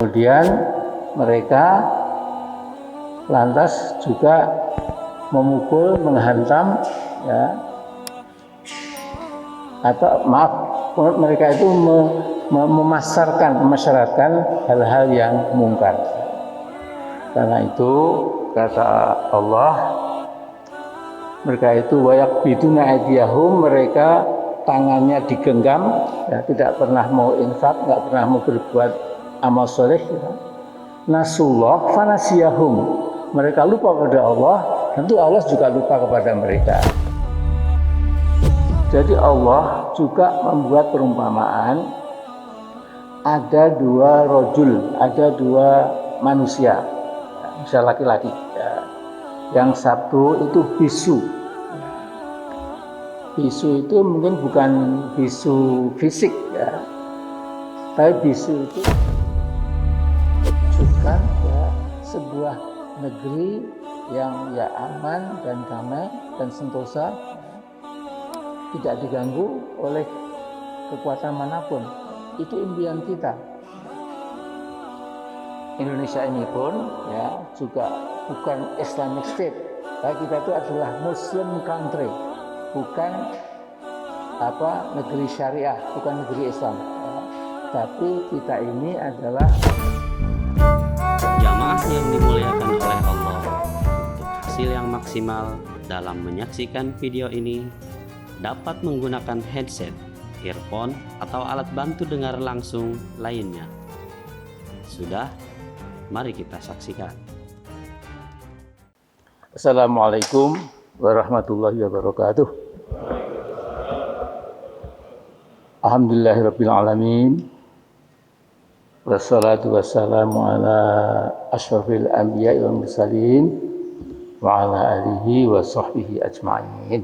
Kemudian mereka lantas juga memukul, menghantam, ya, atau maaf, mereka itu memasyaratkan hal-hal yang mungkar. Karena itu kata Allah, mereka itu wayaqbiduna aydiyahum, mereka tangannya digenggam, ya, tidak pernah mau infak, nggak pernah mau berbuat amal soleh. Ya. Nasullah fanasiyahum, mereka lupa kepada Allah, tentu Allah juga lupa kepada mereka. Jadi Allah juga membuat perumpamaan, ada dua rojul, ada dua manusia, bisa laki-laki, ya. Yang satu itu bisu. Bisu itu mungkin bukan bisu fisik, ya, tapi bisu itu menunjukkan, ya, sebuah negeri yang ya aman dan damai dan sentosa, tidak diganggu oleh kekuatan manapun. Itu impian kita. Indonesia ini pun, ya, juga bukan Islamic State. Kita itu adalah Muslim country, bukan negeri syariah, bukan negeri Islam. Ya. Tapi kita ini adalah jamaah yang dimuliakan oleh Allah. Untuk hasil yang maksimal dalam menyaksikan video ini, dapat menggunakan headset, earphone, atau alat bantu dengar langsung lainnya. Sudah? Mari kita saksikan. Assalamualaikum warahmatullahi wabarakatuh. Alhamdulillahirabbil alamin. Wassalatu wassalamu ala asyrafil anbiya'i wal mursalin wa ala alihi wa sahbihi ajma'in.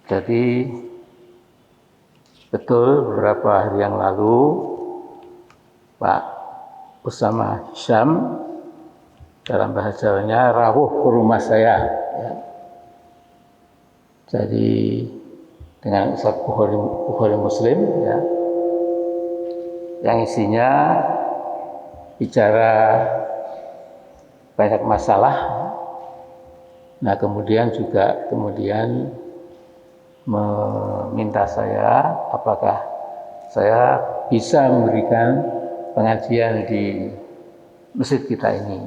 Jadi betul beberapa hari yang lalu Pak Usama Syam dalam bahasanya rawuh ke rumah saya, ya. Jadi dengan Ustaz Bukhari Muslim, ya, yang isinya bicara banyak masalah. Nah, kemudian meminta saya apakah saya bisa memberikan pengajian di masjid kita ini.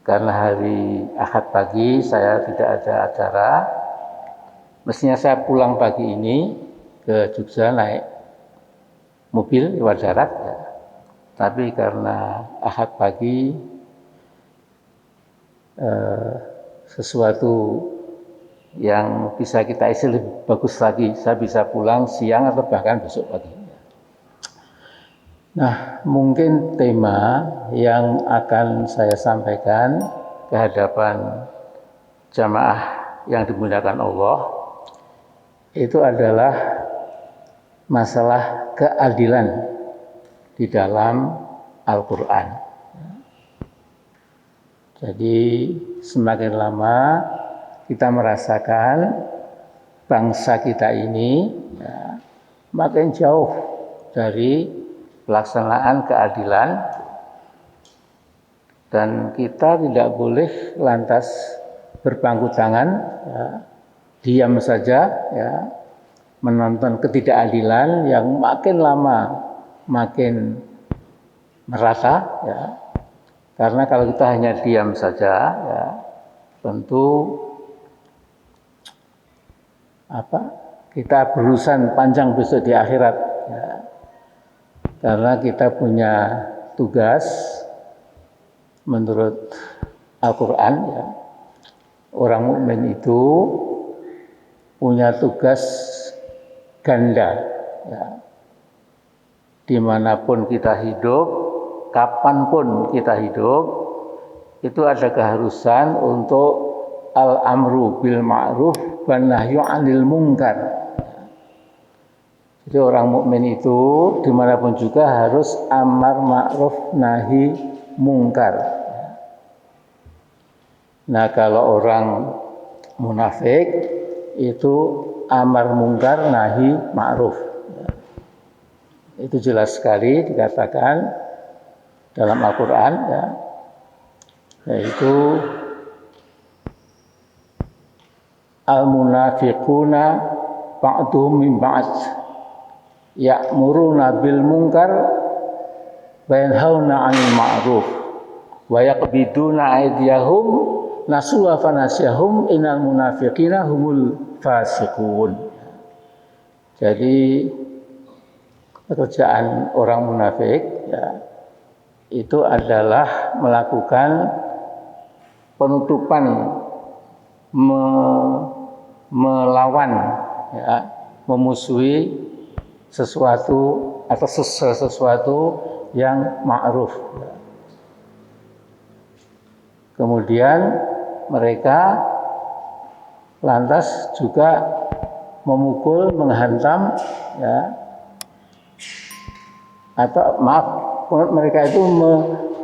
Karena hari Ahad pagi saya tidak ada acara, mestinya saya pulang pagi ini ke Jogja naik mobil lewat darat, ya. Tapi karena Ahad pagi sesuatu yang bisa kita isi lebih bagus lagi, saya bisa pulang siang atau bahkan besok pagi. Nah, mungkin tema yang akan saya sampaikan ke hadapan jamaah yang dimuliakan Allah itu adalah masalah keadilan di dalam Al-Quran. Jadi semakin lama kita merasakan bangsa kita ini, ya, makin jauh dari pelaksanaan keadilan, dan kita tidak boleh lantas berpangku tangan, ya, diam saja, ya, menonton ketidakadilan yang makin lama makin merata, ya. Karena kalau kita hanya diam saja, ya, tentu kita berurusan panjang besok di akhirat, ya. Karena kita punya tugas menurut Al-Quran, ya. Orang mukmin itu punya tugas ganda, ya. Dimanapun kita hidup, kapanpun kita hidup, itu ada keharusan untuk al-amru bil ma'ruf wan nahyu 'anil munkar. Jadi orang mukmin itu dimanapun juga harus amar ma'ruf nahi mungkar. Nah, kalau orang munafik itu amar mungkar nahi ma'ruf. Itu jelas sekali dikatakan dalam Al-Quran, ya, yaitu al-munafiquna ba'duhum min ba'd ya'muruna bil munkar wa yanhauna 'anil ma'ruf wa yaqbiduna aydiyahum nasuwa fanasyahum innal munafiqina humul fasiqun. Jadi pekerjaan orang munafik, ya, itu adalah melakukan penutupan, melawan, ya, memusuhi sesuatu atau sesuatu yang ma'ruf. Kemudian mereka lantas juga memukul, menghantam, ya, atau maaf, mereka itu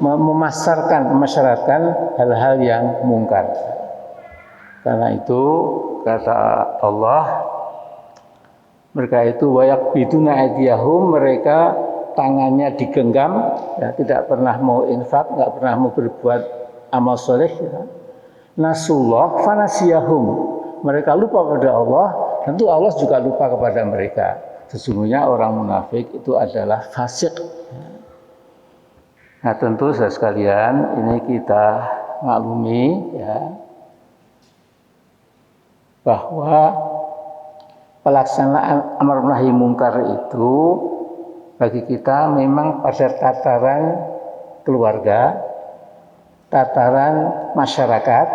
memasyaratkan hal-hal yang mungkar. Karena itu kata Allah, mereka itu wayaqbiduna aydiyahum, mereka tangannya digenggam, ya, tidak pernah mau infak, nggak pernah mau berbuat amal soleh, ya. Nasullah fanasiyahum, mereka lupa pada Allah, tentu Allah juga lupa kepada mereka. Sesungguhnya orang munafik itu adalah fasik. Nah, tentu saudara sekalian, ini kita maklumi, ya, bahwa pelaksanaan amar nahi mungkar itu bagi kita memang pada tataran keluarga, tataran masyarakat,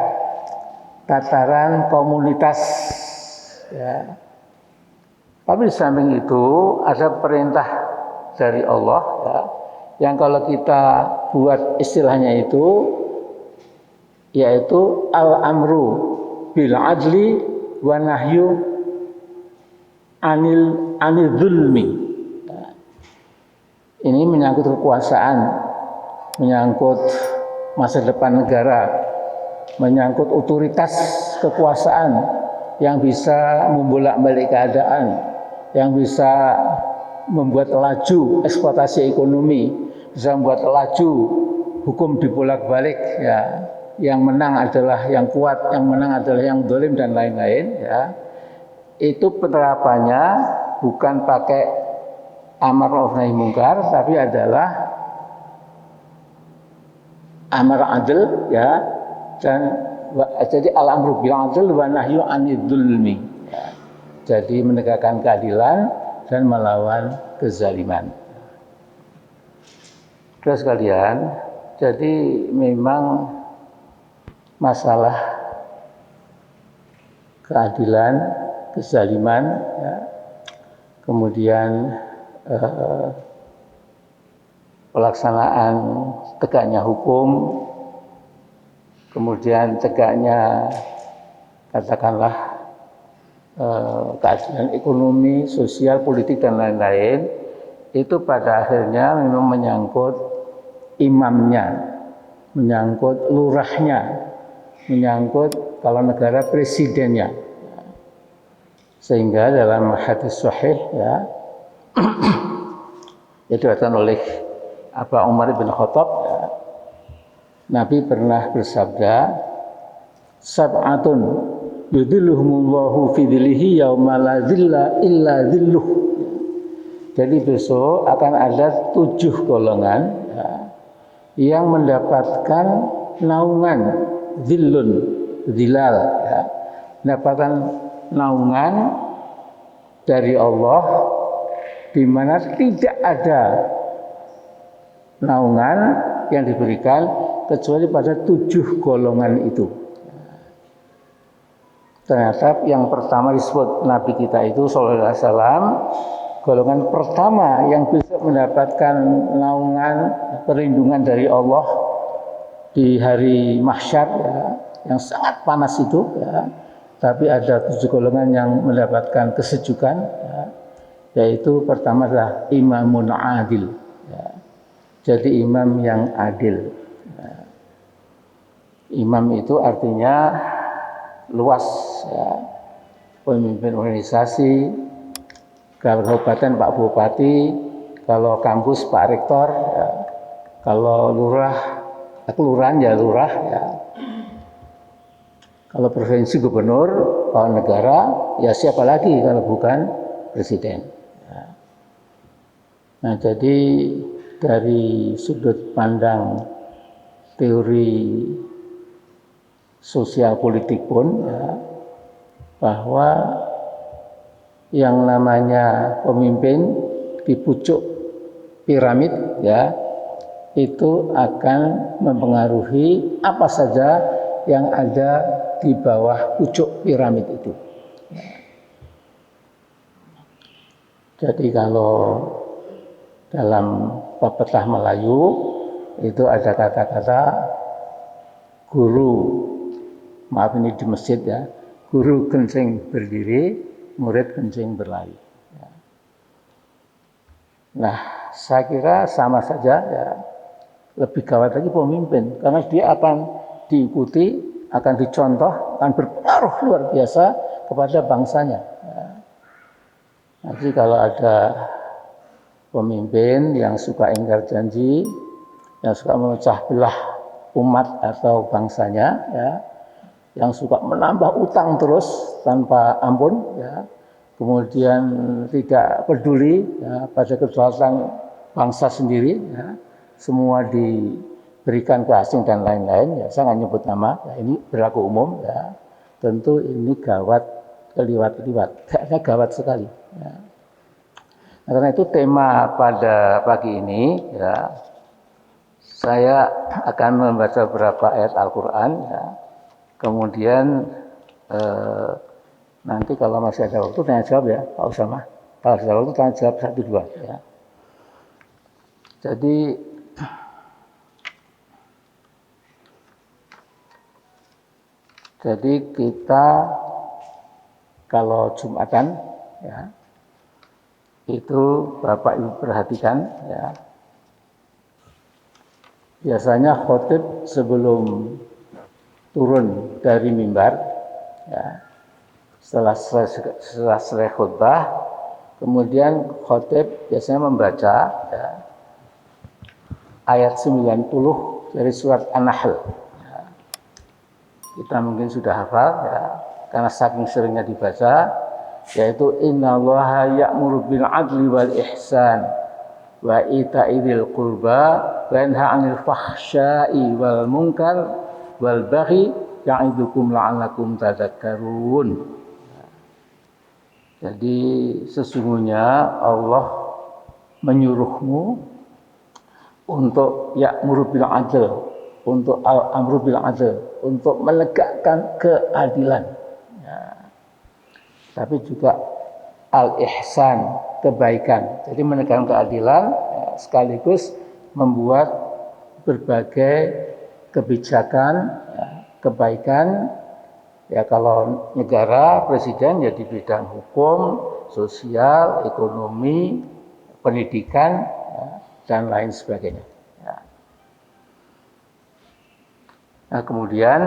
tataran komunitas, ya. Tapi di samping itu ada perintah dari Allah, ya, yang kalau kita buat istilahnya itu, yaitu al-amru bil adli wa nahyu anil zulmi. Ini menyangkut kekuasaan, menyangkut masa depan negara, menyangkut otoritas kekuasaan yang bisa membolak-balik keadaan, yang bisa membuat laju eksploitasi ekonomi, bisa membuat laju hukum dibolak-balik, ya. Yang menang adalah yang kuat, yang menang adalah yang zalim dan lain-lain, ya. Itu penerapannya bukan pakai amar ma'ruf nahi mungkar, tapi adalah amar adil, ya, dan jadi al-amru bil adil wa nahyu anidz zulmi, ya. Jadi menegakkan keadilan dan melawan kezaliman. Terus sekalian, jadi memang masalah keadilan, kezaliman, ya, kemudian pelaksanaan tegaknya hukum, kemudian tegaknya katakanlah keadilan ekonomi, sosial, politik dan lain-lain, itu pada akhirnya memang menyangkut imamnya, menyangkut lurahnya, menyangkut kalau negara presidennya. Sehingga dalam hadis sahih, ya, diriwayatkan oleh Abu Umar bin Khattab, ya, Nabi pernah bersabda, sab'atun yudhilluhumullahu fi dhillihi yauma la dhilla illa dhilluh. Jadi besok akan ada 7 golongan, ya, yang mendapatkan naungan, dhillun, dhilal, ya, mendapatkan naungan dari Allah, di mana tidak ada naungan yang diberikan kecuali pada 7 golongan itu. Ternyata yang pertama disebut Nabi kita itu sallallahu alaihi wasallam, golongan pertama yang bisa mendapatkan naungan perlindungan dari Allah di hari mahsyar, ya, yang sangat panas itu, ya. Tapi ada 7 golongan yang mendapatkan kesejukan, ya, yaitu pertama adalah imamun adil, ya. Jadi imam yang adil, ya. Imam itu artinya luas, ya. Pemimpin organisasi, kabupaten Pak Bupati, Kalau kampus Pak Rektor, ya. Kalau lurah, kelurahan ya lurah, ya. Kalau provinsi gubernur, kalau negara, ya siapa lagi kalau bukan presiden. Ya. Nah, jadi dari sudut pandang teori sosial politik pun, ya, bahwa yang namanya pemimpin di pucuk piramid, ya, itu akan mempengaruhi apa saja yang ada di bawah pucuk piramid itu. Jadi kalau dalam pepatah Melayu itu ada kata-kata guru, maaf ini di masjid ya, guru kencing berdiri, murid kencing berlari. Nah, saya kira sama saja, ya, lebih gawat lagi pemimpin, karena dia akan diikuti, akan dicontoh, akan berpengaruh luar biasa kepada bangsanya. Nanti kalau ada pemimpin yang suka ingkar janji, yang suka memecah belah umat atau bangsanya, ya, yang suka menambah utang terus tanpa ampun, ya, kemudian tidak peduli, ya, pada kedaulatan bangsa sendiri, ya, semua diberikan ke asing dan lain-lain, ya, saya nggak nyebut nama, ya, ini berlaku umum, ya, tentu ini gawat keliwat-liwat, kayaknya gawat sekali. Ya. Nah, karena itu tema pada pagi ini, ya, saya akan membaca beberapa ayat Al-Quran, ya. Kemudian nanti kalau masih ada waktu tanya jawab, ya Pak Usama. Kalau ada waktu tanya jawab 1-2, ya. Jadi kita kalau Jumatan, ya, itu Bapak Ibu perhatikan, ya, biasanya khotib sebelum turun dari mimbar, ya, setelah selesai khutbah, kemudian khotib biasanya membaca, ya, ayat 90 dari surat An-Nahl. Ya. Kita mungkin sudah hafal, ya, karena saking seringnya dibaca, yaitu innallaha ya'muru bil adli wal ihsan wa ita'i dzil qurba wa yanha 'anil fahsya'i wal munkar wal baghi ya'idukum la'allakum tadzakkarun. Jadi sesungguhnya Allah menyuruhmu untuk ya'muru bil adl, untuk al-amru bil adl, untuk menegakkan keadilan. Ya. Tapi juga al-ihsan, kebaikan. Jadi menegakkan keadilan, ya, sekaligus membuat berbagai kebijakan, ya, kebaikan. Ya, kalau negara, presiden ya di bidang hukum, sosial, ekonomi, pendidikan, ya, dan lain sebagainya. Ya. Nah, kemudian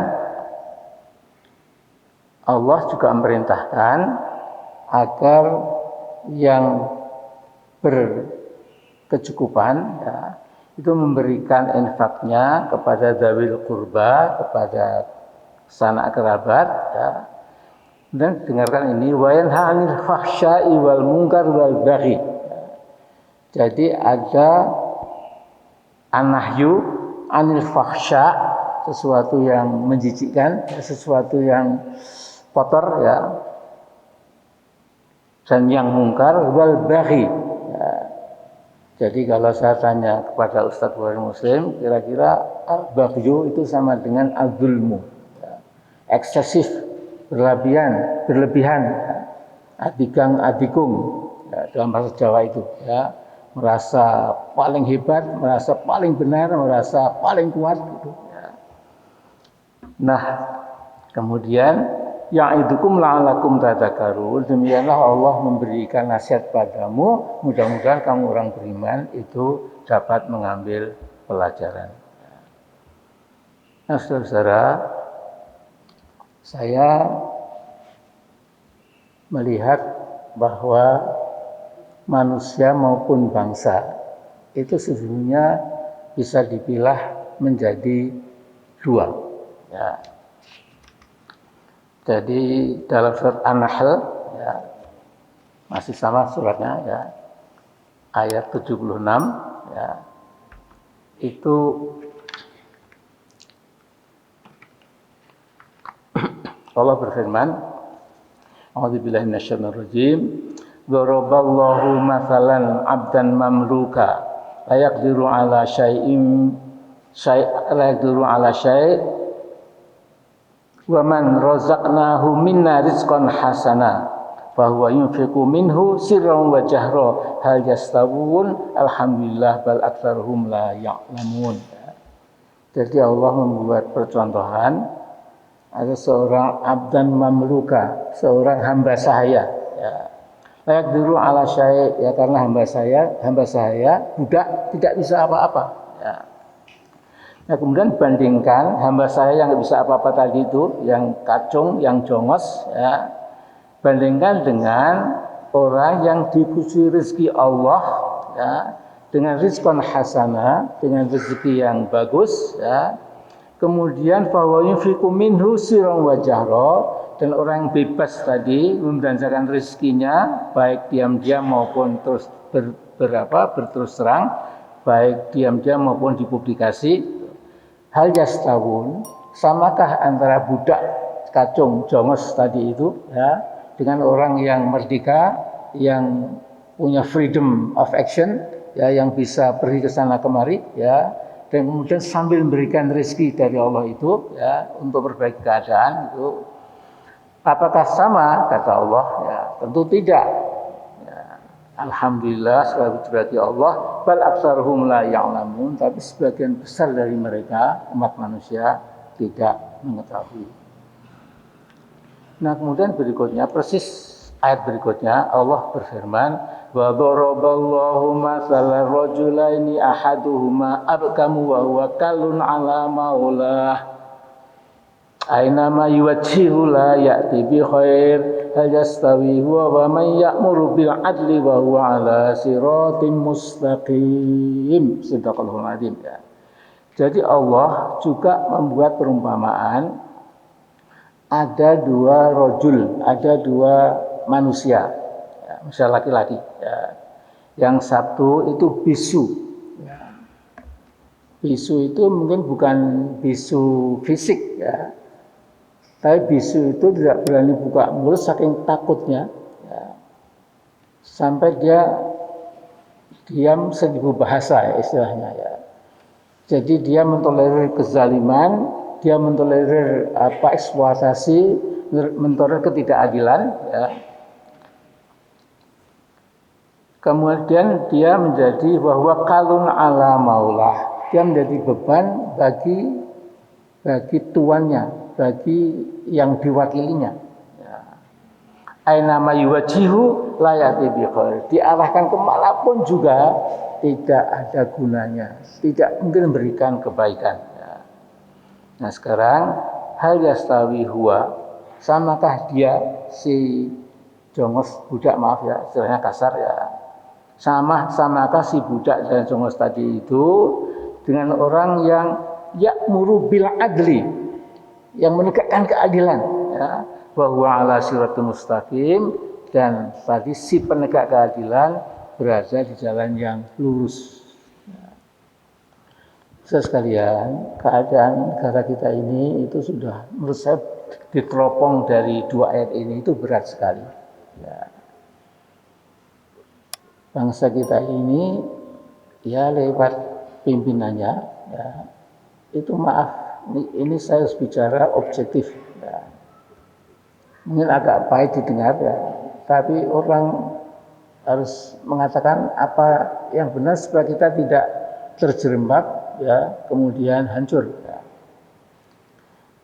Allah juga memerintahkan agar yang berkecukupan, ya, itu memberikan infaknya kepada dzawil qurba, kepada sanak kerabat, ya. Dan dengarkan ini, wa yanha 'anil fahsya'i wal munkar wal baghi. Jadi ada an-nahyu 'anil fahsya', sesuatu yang menjijikkan, sesuatu yang kotor, ya, dan yang mungkar wal baghi. Ya. Jadi kalau saya tanya kepada Ustadz Bukhari Muslim, kira-kira al-baghyu itu sama dengan al-zulmu, ya, eksesif, berlebihan, ya, adigang adikung, ya, dalam bahasa Jawa itu, ya, merasa paling hebat, merasa paling benar, merasa paling kuat, gitu, ya. Nah, kemudian ya'idukum la'alakum tadzakkarun, demikianlah Allah memberikan nasihat padamu, mudah-mudahan kamu orang beriman itu dapat mengambil pelajaran. Nah, saudara-saudara, saya melihat bahwa manusia maupun bangsa itu sesungguhnya bisa dipilah menjadi dua. Ya. Jadi dalam surat An-Nahl, ya, masih sama suratnya, ya, ayat 76, ya, itu Allah berfirman, A'udzubillahi minasyaitonir rajim. Daraballahu mathalan 'abdan mamluka la yaqdiru 'ala syai'in la yaqdiru 'ala syai' wa man razaqnahu minna rizqan hasana fa huwa yunfiqu minhu sirran wa jahra hal yastawun alhamdulillah bal aktsaruhum la ya'lamun. Jadi Allah membuat percontohan ada seorang abdan mamluka, seorang hamba sahaya, ya. Layak dulu ala syai', ya, karena hamba saya budak tidak bisa apa-apa, ya. Nah, kemudian bandingkan hamba saya yang tidak bisa apa-apa tadi itu, yang kacung, yang jongos, ya, bandingkan dengan orang yang dikasih rezeki Allah, ya, dengan rizqan hasanah, dengan rezeki yang bagus, ya. Kemudian bahwa yunfiqu minhu sirran wa jahra, dan orang yang bebas tadi membelanjakan rezekinya baik diam-diam maupun terus berterus terang, baik diam-diam maupun dipublikasi. Hal yastawun, samakah antara budak kacung jongos tadi itu, ya, dengan orang yang merdeka, yang punya freedom of action, ya, yang bisa pergi ke sana kemari, ya, dan kemudian sambil memberikan rezeki dari Allah itu, ya, untuk perbaiki keadaan itu, apakah sama? Kata Allah, ya, tentu tidak. Ya, alhamdulillah segala puji bagi Allah, bal aktsaruhum la ya'lamun, tapi sebagian besar dari mereka umat manusia tidak mengetahui. Nah, kemudian berikutnya, persis ayat berikutnya Allah berfirman, wa daraballahu mathalan rajulaini ahaduhuma abkamu wa huwa kallun ala maulah aina ma yuwajjihu la ya'ti bi khair hal yastawi huwa wa man ya'muru bil adli wa huwa ala siratim mustaqim. Sadaqallahul adzim, ya. Jadi Allah juga membuat perumpamaan, ada dua rajul, ada dua manusia, ya, misalnya laki-laki, ya. Yang satu itu bisu, ya. Bisu itu mungkin bukan bisu fisik, ya, tapi bisu itu tidak berani buka mulut saking takutnya, ya. Sampai dia diam 1000 bahasa, ya, istilahnya, ya. Jadi dia mentolerir kezaliman, dia mentolerir eksploitasi, mentolerir ketidakadilan, ya. Kemudian dia menjadi bahwa kalun ala maulah, dia menjadi beban bagi tuannya, bagi yang diwakilinya. Ya. Aina ma yuwajjihu la ya'ti bi khair, diarahkan kemanapun juga tidak ada gunanya, tidak mungkin memberikan kebaikan. Ya. Nah, sekarang hal yastawi huwa, samakah dia si jongos budak, maaf ya, istilahnya kasar, ya. Samakah si budak dan jongos tadi itu dengan orang yang ya'muru bil adli, yang menegakkan keadilan, ya, wa huwa ala siratul mustaqim, dan tadi si penegak keadilan berada di jalan yang lurus. Saudara sekalian, keadaan negara kita ini itu sudah menurut saya diteropong dari dua ayat ini itu berat sekali, ya. Bangsa kita ini, ya, lewat pimpinannya, ya, itu maaf, ini saya harus bicara objektif, ya. Mungkin agak pahit didengar, ya, tapi orang harus mengatakan apa yang benar supaya kita tidak terjerembab, ya, kemudian hancur, ya.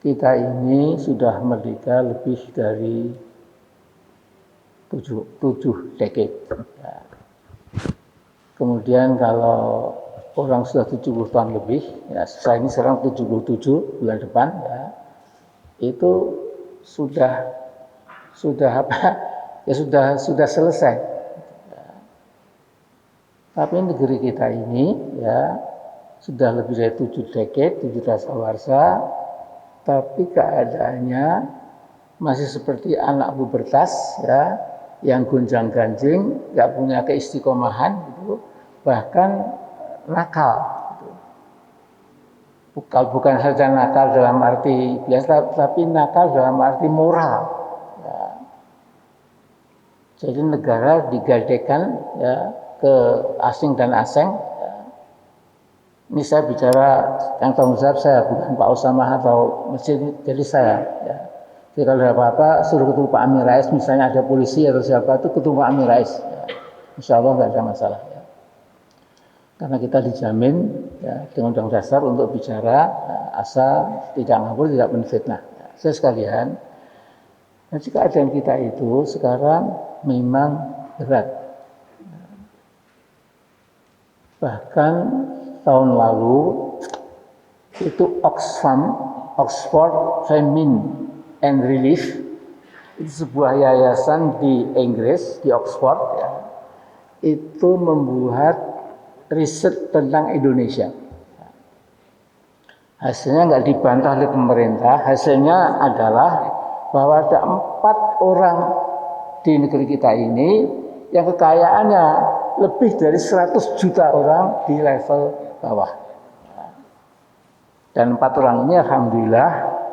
Kita ini sudah merdeka lebih dari 7 dekade, ya. Kemudian kalau orang sudah 70 tahun lebih, ya, saya ini sekarang 77 bulan depan, ya, itu sudah apa? Ya, sudah selesai. Ya. Tapi negeri kita ini ya sudah lebih dari 7 dekade, 7 dasawarsa, tapi keadaannya masih seperti anak pubertas ya, yang gonjang-ganjing, nggak punya keistiqomahan gitu, bahkan nakal. Gitu. Bukan saja nakal dalam arti biasa, tapi nakal dalam arti moral. Ya. Jadi negara digadekan ya ke asing dan asing. Ya. Ini saya bicara yang tanggung jawab saya, bukan Pak Usama atau masjid, jadi saya. Ya. Jadi kalau ada apa-apa suruh ketemu Pak Amin Rais, misalnya ada polisi atau siapa itu ketemu Pak Amin Rais. Ya. Insya Allah nggak ada masalah. Ya. Karena kita dijamin ya, dengan undang dasar untuk bicara ya, asal tidak ngawur, tidak menfitnah. Ya. Saya sekalian, nah, keadaan kita itu sekarang memang berat. Bahkan tahun lalu itu Oxford Famine and Relief, itu sebuah yayasan di Inggris, di Oxford ya, itu membuat riset tentang Indonesia. Hasilnya nggak dibantah oleh pemerintah. Hasilnya adalah bahwa ada 4 orang di negeri kita ini yang kekayaannya lebih dari 100 juta orang di level bawah. Dan 4 orang ini alhamdulillah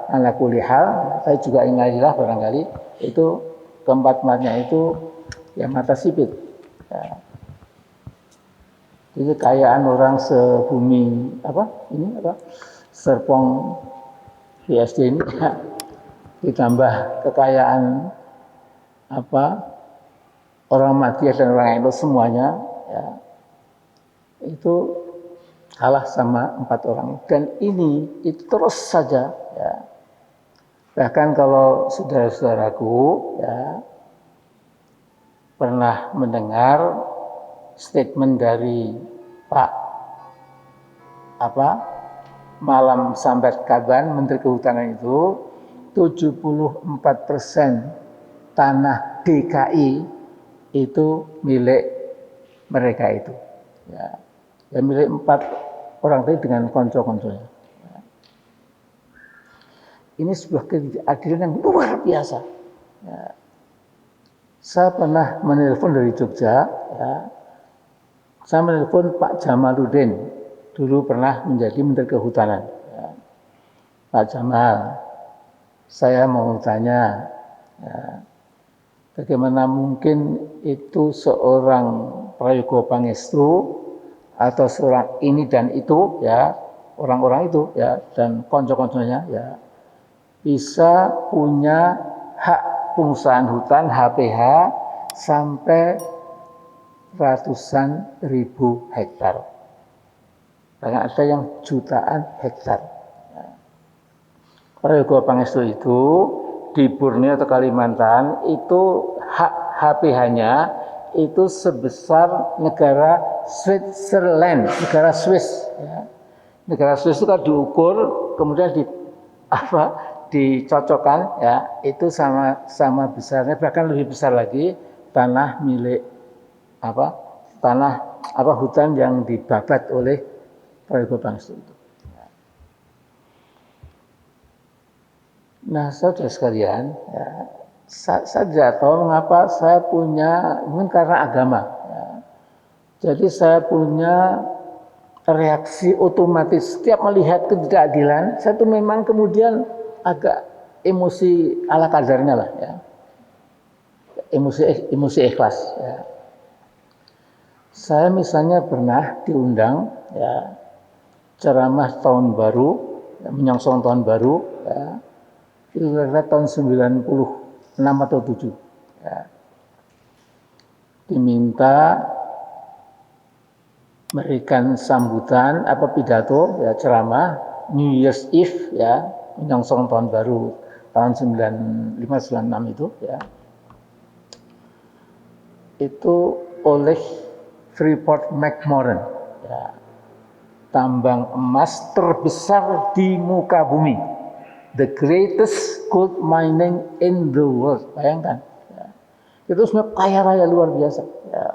ala kulli hal, saya juga ingalilah barangkali itu keempat-empatnya itu ya mata sipit. Ya. Jadi kekayaan orang sebumi Serpong BSD ini ya, ditambah kekayaan orang Madiyah dan orang itu semuanya ya, itu kalah sama 4 orang. Dan ini itu terus saja ya. Bahkan kalau saudara-saudaraku ya pernah mendengar statement dari Pak Malam Sambat Kaban, Menteri Kehutanan itu 74% tanah DKI itu milik mereka itu. Ya, ya milik 4 orang tadi dengan konco-konconya. Ya. Ini sebuah keadilan yang luar biasa. Ya. Saya pernah menelpon dari Jogja, ya. Saya menelpon Pak Jamaluddin, dulu pernah menjadi Menteri Kehutanan. Ya. Pak Jamal, saya mau tanya, ya, bagaimana mungkin itu seorang Prayogo Pangestu atau seorang ini dan itu, ya orang-orang itu, ya dan konco-konconya, ya bisa punya hak pengusahaan hutan HPH sampai ratusan ribu hektar. Bahkan ada yang jutaan hektar. Prayogo Pangestu itu di Borneo atau Kalimantan itu hak HPH-nya itu sebesar negara Switzerland, negara Swiss. Ya. Negara Swiss itu kan diukur, kemudian dicocokkan, ya itu sama besarnya, bahkan lebih besar lagi tanah milik hutan yang dibabat oleh Prayogo Pangestu itu. Nah, saudara sekalian, ya, saya tidak tahu mengapa saya punya, mungkin karena agama. Ya. Jadi saya punya reaksi otomatis setiap melihat ketidakadilan, saya tuh memang kemudian agak emosi ala kadarnya lah, ya. Emosi ikhlas. Ya. Saya misalnya pernah diundang, ya, ceramah tahun baru, ya, menyongsong tahun baru, ya, itu kira-kira tahun 96 atau 7. Ya. Diminta memberikan sambutan pidato, ya ceramah New Year's Eve, ya menyongsong tahun baru tahun 95-96 itu, ya itu oleh Freeport McMoran, ya, tambang emas terbesar di muka bumi, the greatest gold mining in the world. Bayangkan, ya. Itu sebenarnya kaya raya luar biasa. Ya.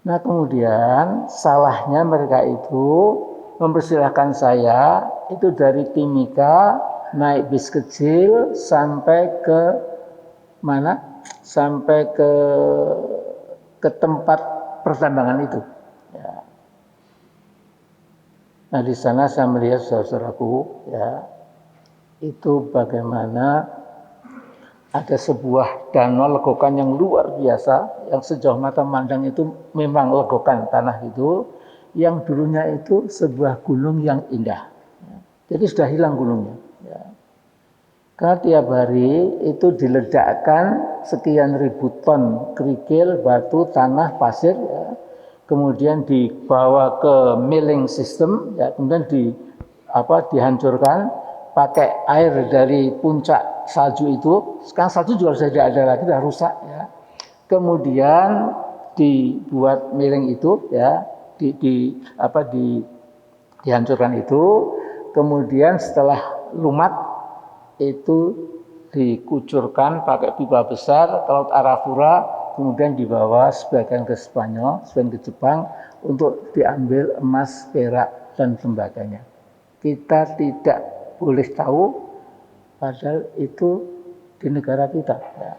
Nah kemudian salahnya mereka itu mempersilahkan saya itu dari Timika naik bis kecil sampai ke mana? Sampai ke tempat pertambangan itu. Ya. Nah di sana saya melihat saudaraku, ya, itu bagaimana ada sebuah danau legokan yang luar biasa, yang sejauh mata memandang itu memang legokan tanah itu, yang dulunya itu sebuah gunung yang indah. Jadi sudah hilang gunungnya. Ya. Karena tiap hari itu diledakkan sekian ribu ton kerikil, batu, tanah, pasir, ya. Kemudian dibawa ke milling system, ya. Kemudian dihancurkan pakai air dari puncak salju itu. Sekarang salju juga sudah tidak ada lagi, sudah rusak. Ya. Kemudian dibuat milling itu, ya, dihancurkan itu. Kemudian setelah lumat itu dikucurkan pakai pipa besar ke Laut Arafura, kemudian dibawa sebagian ke Spanyol, sebagian ke Jepang untuk diambil emas, perak dan tembaganya. Kita tidak boleh tahu padahal itu di negara kita. Ya.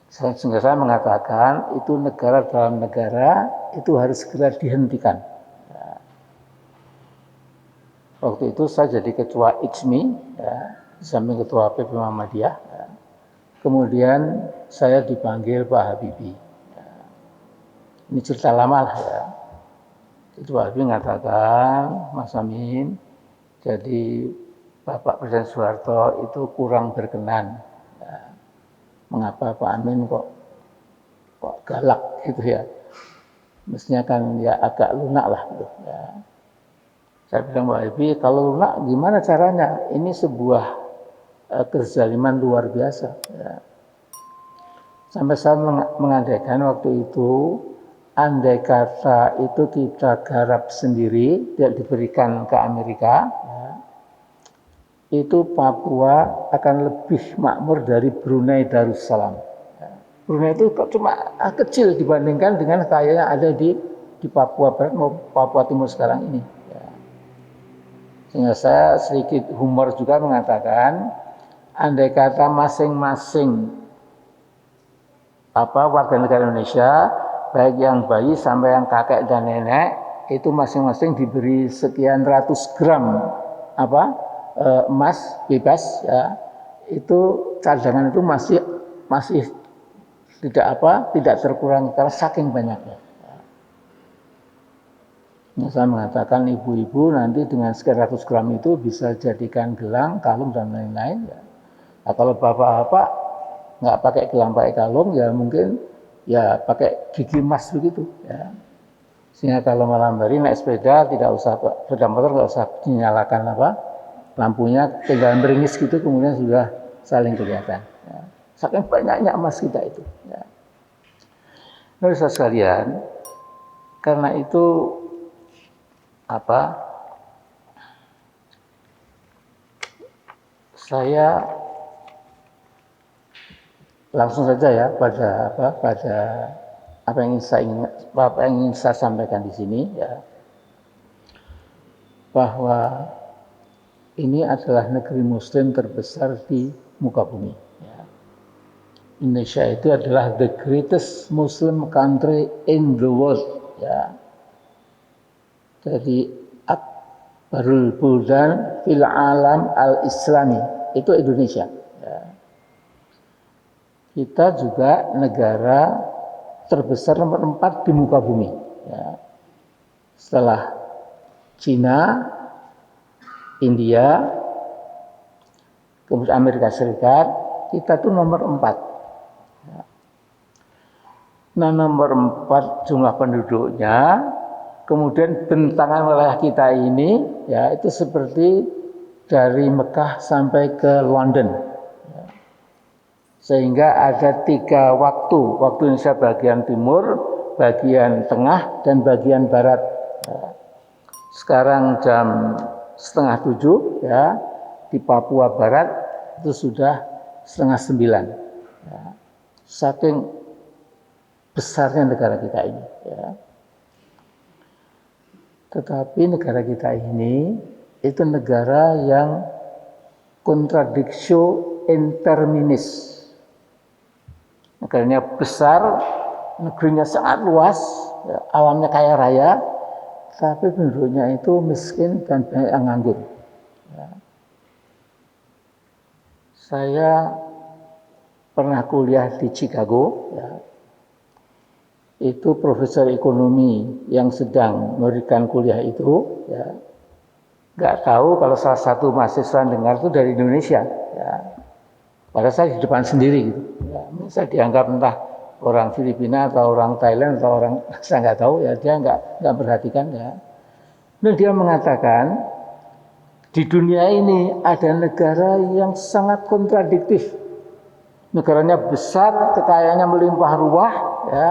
Sehingga saya mengatakan itu negara dalam negara itu harus segera dihentikan. Ya. Waktu itu saya jadi ketua ICMI, ya, di samping ketua PP Muhammadiyah. Ya. Kemudian saya dipanggil Pak Habibie. Ya. Ini cerita lama lah ya. Itu Pak Habibie mengatakan, Mas Amin, jadi Bapak Presiden Soeharto itu kurang berkenan. Ya. Mengapa Pak Amin kok galak gitu ya? Mestinya kan ya agak lunak lah gitu. Ya. Saya bilang Pak Habibie, kalau lunak gimana caranya? Ini sebuah kezaliman luar biasa. Ya. Sampai saya mengandaikan waktu itu, andai kata itu kita garap sendiri, tidak diberikan ke Amerika, ya, itu Papua akan lebih makmur dari Brunei Darussalam. Ya. Brunei itu cuma kecil dibandingkan dengan kaya yang ada di Papua Barat maupun Papua Timur sekarang ini. Ya. Sehingga saya sedikit humor juga mengatakan, andai kata masing-masing warga negara Indonesia, baik yang bayi sampai yang kakek dan nenek, itu masing-masing diberi sekian ratus gram emas bebas, ya, itu cadangan itu masih tidak terkurangi karena saking banyaknya. Ya, saya mengatakan ibu-ibu nanti dengan sekian ratus gram itu bisa jadikan gelang, kalung dan lain-lain. Ya. Nah, kalau bapak-bapak nggak pakai gelang, pakai kalung, ya mungkin ya pakai gigi emas begitu. Ya. Sehingga kalau malam hari naik sepeda tidak usah, sepeda motor nggak usah dinyalakan lampunya, tinggal meringis gitu, kemudian sudah saling kelihatan. Ya. Saking banyaknya emas kita itu. Ya. Nah, saudara sekalian, karena itu saya langsung saja ya pada apa yang ingin saya sampaikan di sini, ya, bahwa ini adalah negeri Muslim terbesar di muka bumi. Ya. Indonesia itu adalah the greatest Muslim country in the world. Ya. Jadi akbarul buldan fil alam al Islami itu Indonesia. Kita juga negara terbesar nomor 4 di muka bumi. Ya. Setelah Cina, India, kemudian Amerika Serikat, kita tuh nomor 4. Ya. Nah, nomor 4 jumlah penduduknya, kemudian bentangan wilayah kita ini, ya, itu seperti dari Mekah sampai ke London. Sehingga ada 3 waktu Indonesia bagian timur, bagian tengah, dan bagian barat. Sekarang jam 6:30, ya, di Papua Barat itu sudah 8:30. Ya. Saking besarnya negara kita ini. Ya. Tetapi negara kita ini itu negara yang contradictio in terminis. Negaranya besar, negerinya sangat luas, ya, alamnya kaya raya, tapi penduduknya itu miskin dan banyak yang nganggur. Ya. Saya pernah kuliah di Chicago, ya. Itu profesor ekonomi yang sedang memberikan kuliah itu, ya, nggak tahu kalau salah satu mahasiswa dengar itu dari Indonesia, ya. Padahal saya di depan sendiri, gitu. Ya, saya dianggap entah orang Filipina atau orang Thailand atau orang saya nggak tahu, ya dia nggak perhatikan, ya. Dan dia mengatakan di dunia ini ada negara yang sangat kontradiktif. Negaranya besar, kekayaannya melimpah ruah, ya,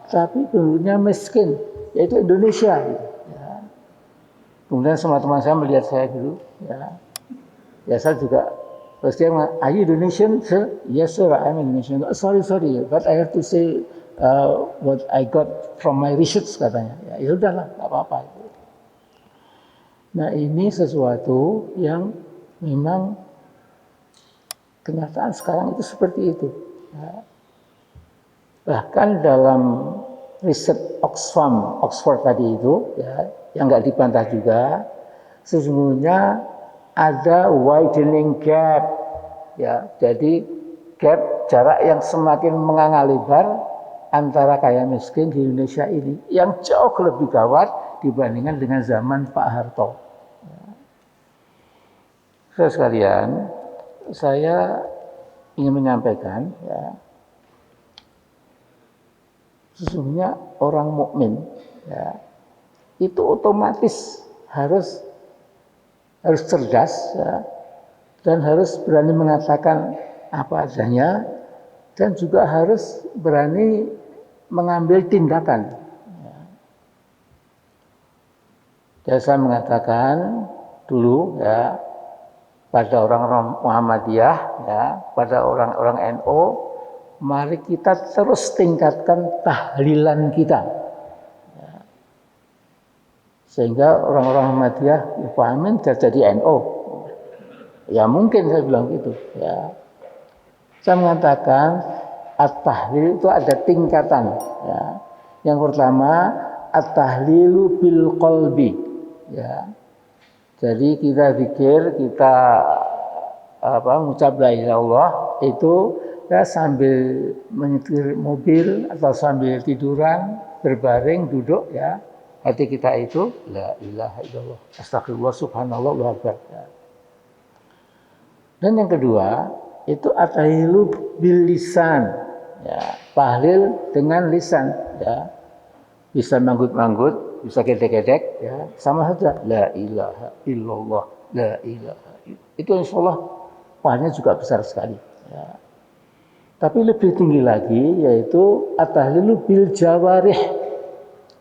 tapi penduduknya miskin, yaitu Indonesia. Gitu, ya. Kemudian semua teman saya melihat saya dulu, ya saya juga. Terus dia mengatakan, "Are you Indonesian, sir?" "Yes, sir, I'm Indonesian." "Oh, sorry, but I have to say what I got from my research," katanya. Ya udahlah, nggak apa-apa. Nah, ini sesuatu yang memang kenyataan sekarang itu seperti itu. Ya. Bahkan dalam riset Oxford tadi itu, ya, yang nggak dibantah juga, sesungguhnya ada widening gap, ya, jadi gap jarak yang semakin menganga lebar antara kaya miskin di Indonesia ini yang jauh lebih gawat dibandingkan dengan zaman Pak Harto. Ya. Saudara sekalian, saya ingin menyampaikan, ya, sesungguhnya orang mukmin, ya, itu otomatis harus cerdas, ya, dan harus berani mengatakan apa adanya dan juga harus berani mengambil tindakan. Ya. Dan saya mengatakan dulu, ya, pada orang-orang Muhammadiyah, ya, pada orang-orang NU, mari kita terus tingkatkan tahlilan kita. Sehingga orang-orang Muhammadiyah pahamin jadi NU. Ya mungkin saya bilang gitu. Ya. Saya mengatakan at-tahlil itu ada tingkatan. Ya. Yang pertama at-tahlilu bil qalbi. Ya. Jadi kita zikir, kita mengucap la ilaha illallah itu ya sambil menyetir mobil atau sambil tiduran, berbaring, duduk, ya. Hati kita itu la ilaha illallah, astagfirullah, subhanallah, Allahu akbar. Ya. Dan yang kedua itu at-tahlilu bil lisan, ya, tahlil dengan lisan, ya. Bisa manggut-manggut, bisa gedek-gedek, ya, sama saja la ilaha illallah, la ilaha illallah. Itu insyaallah pahalanya juga besar sekali, ya. Tapi lebih tinggi lagi yaitu at-tahlilu bil jawarih,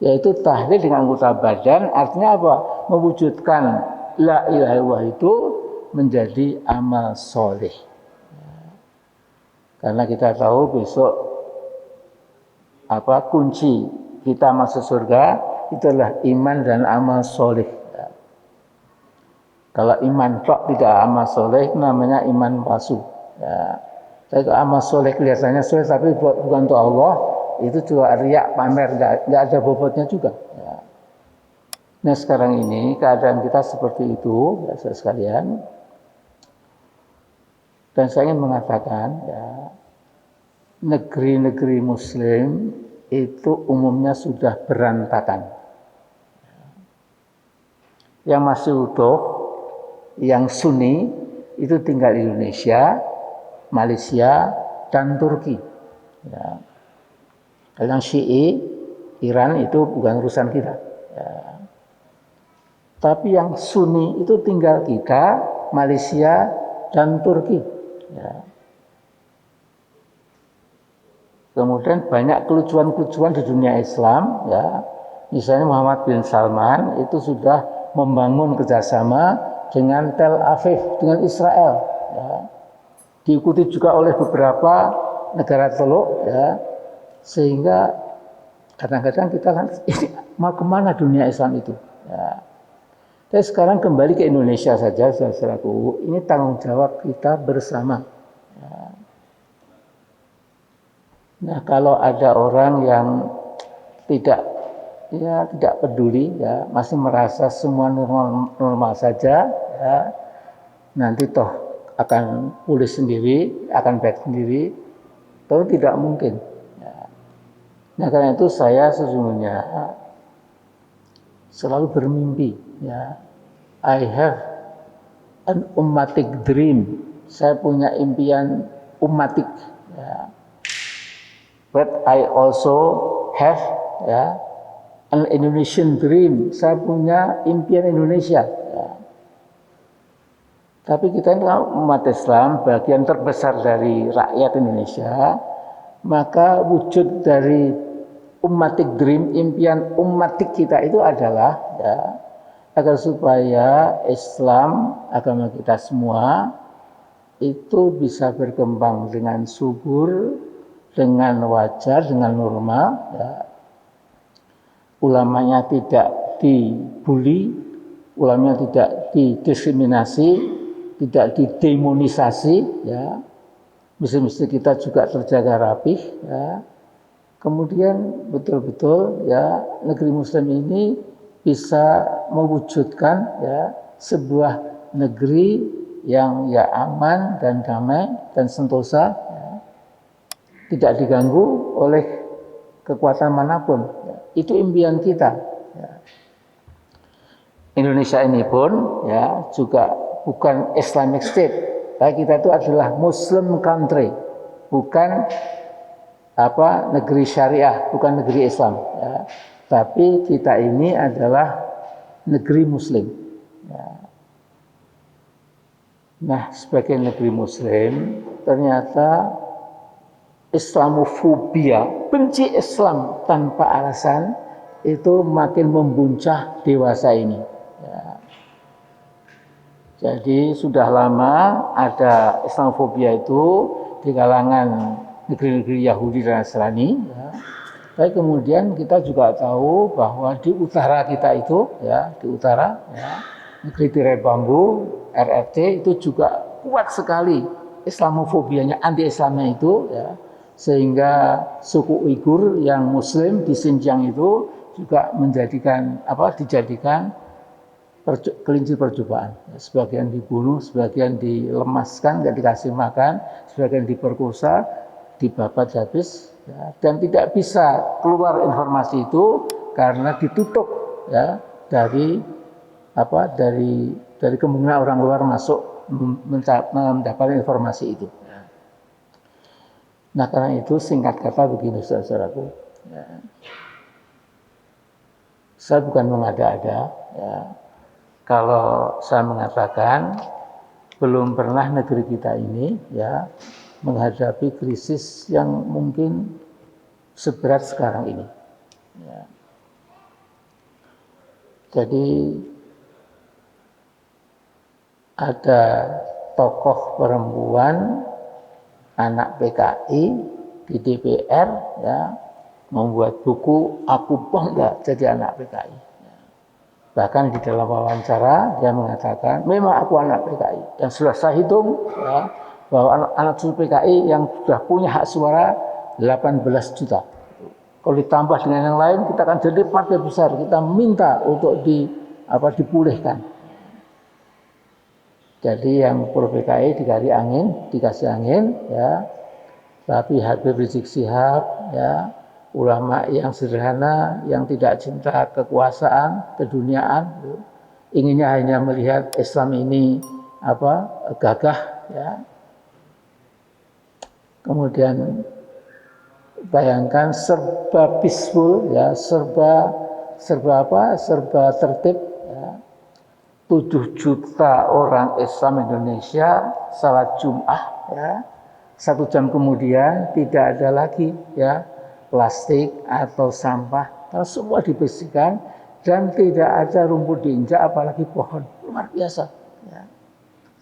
yaitu tahlil dengan anggota badan, artinya apa? Mewujudkan la ilaha illallah itu menjadi amal soleh. Karena kita tahu besok kunci kita masuk surga itulah iman dan amal soleh. Kalau iman tok tidak amal soleh namanya iman palsu. Ya. Tapi amal soleh kelihatannya soleh tapi bukan untuk Allah, itu juga riak, pamer, nggak ada bobotnya juga. Ya. Nah sekarang ini keadaan kita seperti itu, ya saudara sekalian. Dan saya ingin mengatakan, ya, negeri-negeri Muslim itu umumnya sudah berantakan. Yang masih utuh, yang Sunni itu tinggal di Indonesia, Malaysia, dan Turki. Ya. Kalau yang Syi'i, Iran itu bukan urusan kita. Ya. Tapi yang Sunni itu tinggal kita, Malaysia, dan Turki. Ya. Kemudian banyak kelucuan-kelucuan di dunia Islam. Ya. Misalnya Muhammad bin Salman itu sudah membangun kerjasama dengan Tel Aviv, dengan Israel. Ya. Diikuti juga oleh beberapa negara teluk, ya. Sehingga kadang-kadang kita kan mau kemana dunia Islam itu? Ya. Tapi sekarang kembali ke Indonesia saja, saudaraku. Ini tanggung jawab kita bersama. Ya. Nah, kalau ada orang yang tidak peduli, ya, masih merasa semua normal saja, ya, nanti toh akan pulih sendiri, akan baik sendiri, atau tidak mungkin. Ya. Nah, karena itu saya sesungguhnya selalu bermimpi, ya. I have an ummatic dream. Saya punya impian ummatik, ya. But I also have, ya, an Indonesian dream. Saya punya impian Indonesia. Ya. Tapi kita ini umat Islam, bagian terbesar dari rakyat Indonesia, maka wujud dari ummatic dream, impian ummatik kita itu adalah, ya, agar supaya Islam, agama kita semua, itu bisa berkembang dengan subur, dengan wajar, dengan normal, ya. Ulamanya tidak dibully, ulamanya tidak didiskriminasi, tidak didemonisasi, ya. Mesti kita juga terjaga rapih, ya. Kemudian betul-betul, ya, negeri Muslim ini bisa mewujudkan, ya, sebuah negeri yang, ya, aman dan damai dan sentosa, ya, tidak diganggu oleh kekuatan manapun. Ya, itu impian kita. Ya. Indonesia ini pun, ya, juga bukan Islamic State. Tapi kita itu adalah Muslim country, bukan negeri syariah, bukan negeri Islam. Ya. Tapi kita ini adalah negeri Muslim. Ya. Nah, sebagai negeri Muslim, ternyata Islamofobia, benci Islam tanpa alasan, itu makin membuncah dewasa ini. Ya. Jadi sudah lama ada Islamofobia itu di kalangan negeri-negeri Yahudi dan Nasrani. Ya. Tapi kemudian kita juga tahu bahwa di utara kita itu, ya, di utara, ya, negeri tirai bambu, RRT itu juga kuat sekali Islamofobianya, anti-Islamnya itu, ya. Sehingga suku Uighur yang Muslim di Xinjiang itu juga dijadikan kelinci percobaan. Sebagian dibunuh, sebagian dilemaskan, nggak dikasih makan, sebagian diperkosa, dibabat habis, ya, dan tidak bisa keluar informasi itu karena ditutup, ya, dari kemungkinan orang luar masuk mendapatkan informasi itu. Nah, karena itu singkat kata begini, saudaraku, ya. Saya bukan mengada-ada, ya. Kalau saya mengatakan belum pernah negeri kita ini, ya, menghadapi krisis yang mungkin seberat sekarang ini. Ya. Jadi ada tokoh perempuan anak PKI di DPR, ya, membuat buku "Aku Bangga Jadi Anak PKI". Ya. Bahkan di dalam wawancara dia mengatakan, memang aku anak PKI, dan sudah saya hitung, ya, bahwa anak cucu PKI yang sudah punya hak suara 18 juta. Kalau ditambah dengan yang lain, kita akan jadi partai besar. Kita minta untuk dipulihkan. Jadi yang pro PKI dikasih angin, ya. Tapi Habib Rizik Syihab, ya, ulama yang sederhana, yang tidak cinta kekuasaan, keduniaan, inginnya hanya melihat Islam ini gagah, ya. Kemudian bayangkan serba peaceful, ya, serba tertib, ya. 7 juta orang Islam Indonesia salat Jumat, ya. 1 jam kemudian tidak ada lagi, ya, plastik atau sampah, semua dibersihkan dan tidak ada rumput diinjak apalagi pohon. Luar biasa, ya.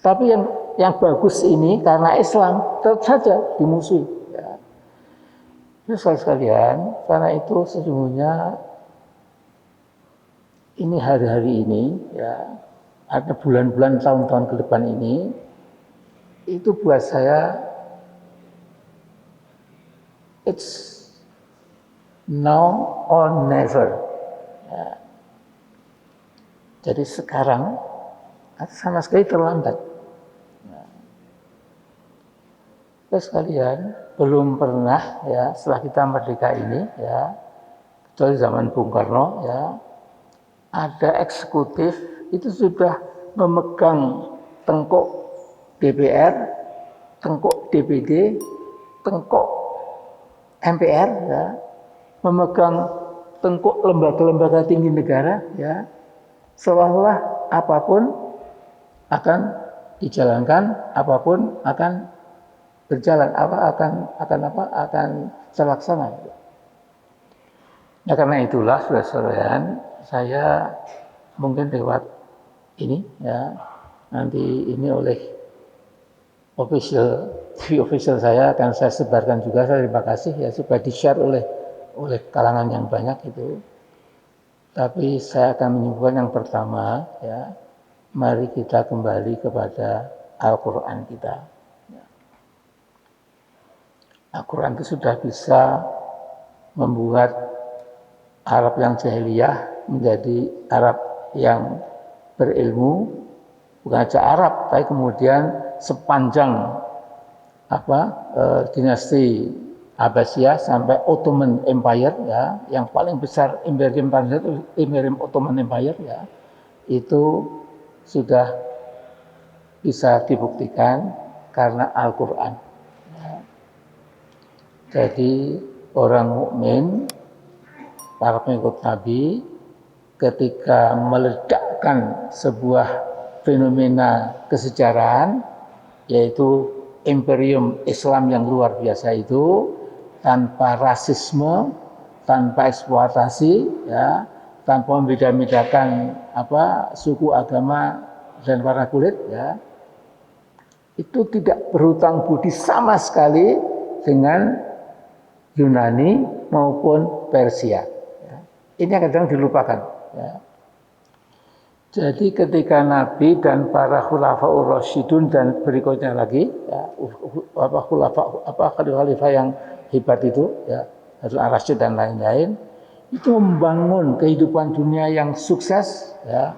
Tapi yang bagus ini karena Islam tetap saja dimusuhi, ya. Sekalian, karena itu sesungguhnya ini hari-hari ini, ya, ada bulan-bulan, tahun-tahun ke depan ini, itu buat saya, it's now or never. Ya. Jadi sekarang sama sekali terlambat. Sekalian, belum pernah ya setelah kita merdeka ini ya, kecuali zaman Bung Karno ya, ada eksekutif itu sudah memegang tengkok DPR, tengkok DPD, tengkok MPR ya, memegang tengkok lembaga-lembaga tinggi negara ya, seolah-olah apapun akan dijalankan, apapun akan berjalan, akan terlaksana. Nah, karena itulah saudara-saudara, saya mungkin lewat ini ya, nanti ini oleh TV official saya akan saya sebarkan juga. Saya terima kasih ya supaya di-share oleh kalangan yang banyak itu. Tapi saya akan menyebutkan yang pertama ya, mari kita kembali kepada Al-Quran kita. Al-Quran itu sudah bisa membuat Arab yang jahiliyah menjadi Arab yang berilmu, bukan saja Arab, tapi kemudian sepanjang dinasti Abbasiyah sampai Ottoman Empire ya, yang paling besar Imperium Ottoman Empire ya, itu sudah bisa dibuktikan karena Al-Quran. Jadi orang mukmin, para pengikut Nabi, ketika meledakkan sebuah fenomena kesejarahan, yaitu imperium Islam yang luar biasa itu, tanpa rasisme, tanpa eksploitasi, ya, tanpa membeda-bedakan suku, agama, dan warna kulit, ya, itu tidak berhutang budi sama sekali dengan Yunani maupun Persia. Ya. Ini yang kadang dilupakan. Ya. Jadi ketika Nabi dan para khulafaur rasyidun dan berikutnya lagi, ya, khalifah yang hebat itu, ya, Harun al-Rasyid dan lain-lain, itu membangun kehidupan dunia yang sukses, ya,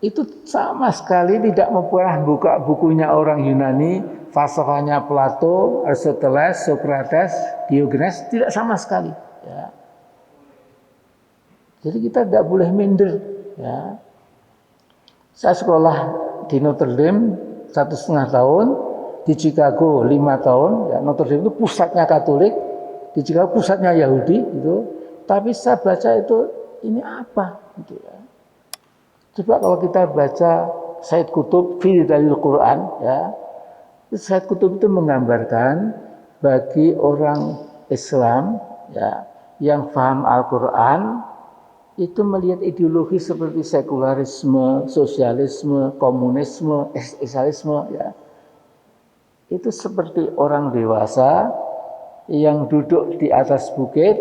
itu sama sekali tidak pernah buka bukunya orang Yunani, falsafahnya Plato, Aristoteles, Socrates, Diogenes, tidak sama sekali. Ya. Jadi kita tidak boleh minder. Ya. Saya sekolah di Notre Dame 1,5 tahun, di Chicago 5 tahun. Ya, Notre Dame itu pusatnya Katolik, di Chicago pusatnya Yahudi. Gitu. Tapi saya baca itu, ini apa? Gitu, ya. Coba kalau kita baca Said Qutb fi Dalil Quran, ya, Said Qutb itu menggambarkan bagi orang Islam ya, yang paham Al-Quran itu melihat ideologi seperti sekularisme, sosialisme, komunisme, eksistensialisme, ya, itu seperti orang dewasa yang duduk di atas bukit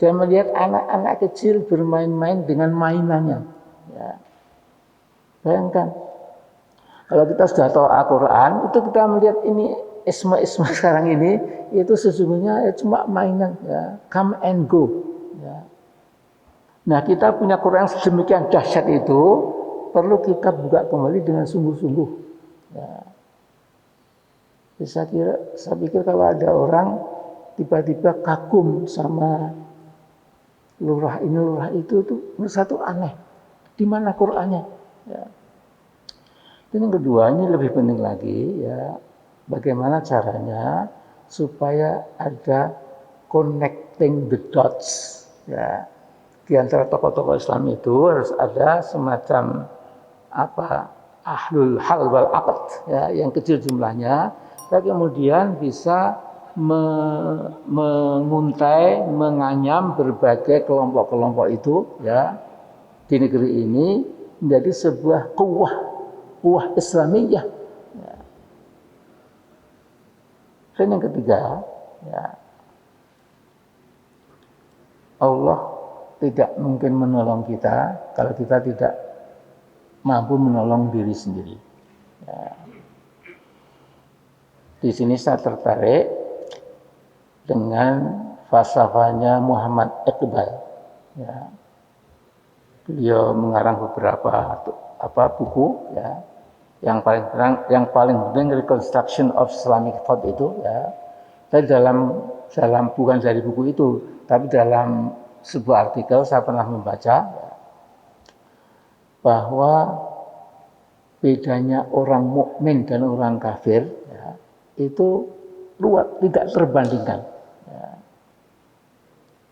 dan melihat anak-anak kecil bermain-main dengan mainannya. Ya. Bayangkan. Kalau kita sudah tahu Al-Quran, itu kita melihat ini isma sekarang ini, itu sesungguhnya cuma mainan, ya, come and go. Ya. Nah, kita punya Quran sedemikian dahsyat itu, perlu kita buka kembali dengan sungguh-sungguh. Ya. Saya pikir kalau ada orang tiba-tiba kagum sama lurah ini, lurah itu menurut saya itu aneh. Di mana Qurannya? Ya. Dan yang kedua, ini lebih penting lagi, ya, bagaimana caranya supaya ada connecting the dots. Ya. Di antara tokoh-tokoh Islam itu harus ada semacam ahlul hal wal aqd, ya, yang kecil jumlahnya, dan kemudian bisa menguntai, menganyam berbagai kelompok-kelompok itu, ya, di negeri ini menjadi sebuah kuwah Islamiyah. Ya. Dan yang ketiga, ya, Allah tidak mungkin menolong kita kalau kita tidak mampu menolong diri sendiri. Ya. Di sini saya tertarik dengan falsafahnya Muhammad Iqbal. Ya. Beliau mengarang beberapa buku, ya. Yang paling penting Reconstruction of Islamic Thought itu, ya. Saya dalam bukan dari buku itu, tapi dalam sebuah artikel saya pernah membaca, ya, bahwa bedanya orang mukmin dan orang kafir, ya, itu tidak terbandingkan. Ya.